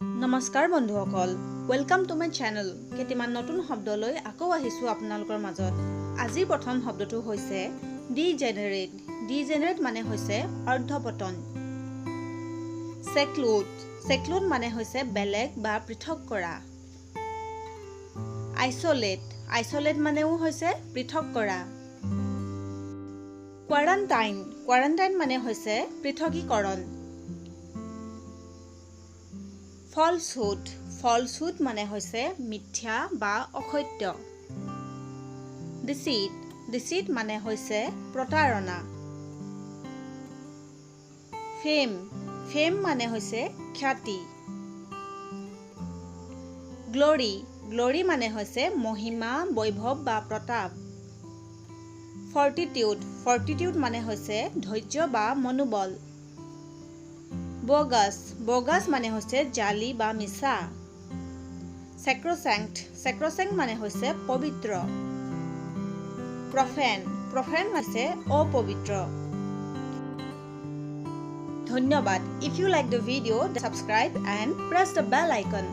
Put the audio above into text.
नमस्कार बंधुসকল welcome to my channel केतिमान नতুन शब्दলৈ আকৌ আহিছো আপোনালোকৰ মাজত আজিৰ প্ৰথম শব্দটো হৈছে ডিজেনাৰেট ডিজেনাৰেট মানে হৈছে অৰ্ধপতন সেক্লুড মানে হৈছে বেলেগ বা পৃথক কৰা আইসোলেট মানেও হৈছে পৃথক কৰা কোৱাৰান্টাইন মানে হৈছে পৃথকীকৰণ ফলছহুড মানে হৈছে মিথ্যা বা অসত্য ডিচিট মানে হৈছে প্ৰতাৰণা ফেম মানে হৈছে খ্যাতি গ্লোৰি মানে হৈছে মহিমা বৈভৱ বা প্ৰতাপ ফৰ্টিটিউড মানে হৈছে ধৈৰ্য বা মনোবল bogus মানে হৈছে জালি বা মিছা sacrosanct মানে হৈছে পবিত্ৰ profane হৈছে অপবিত্ৰ ধন্যবাদ if you like the video subscribe and press the bell icon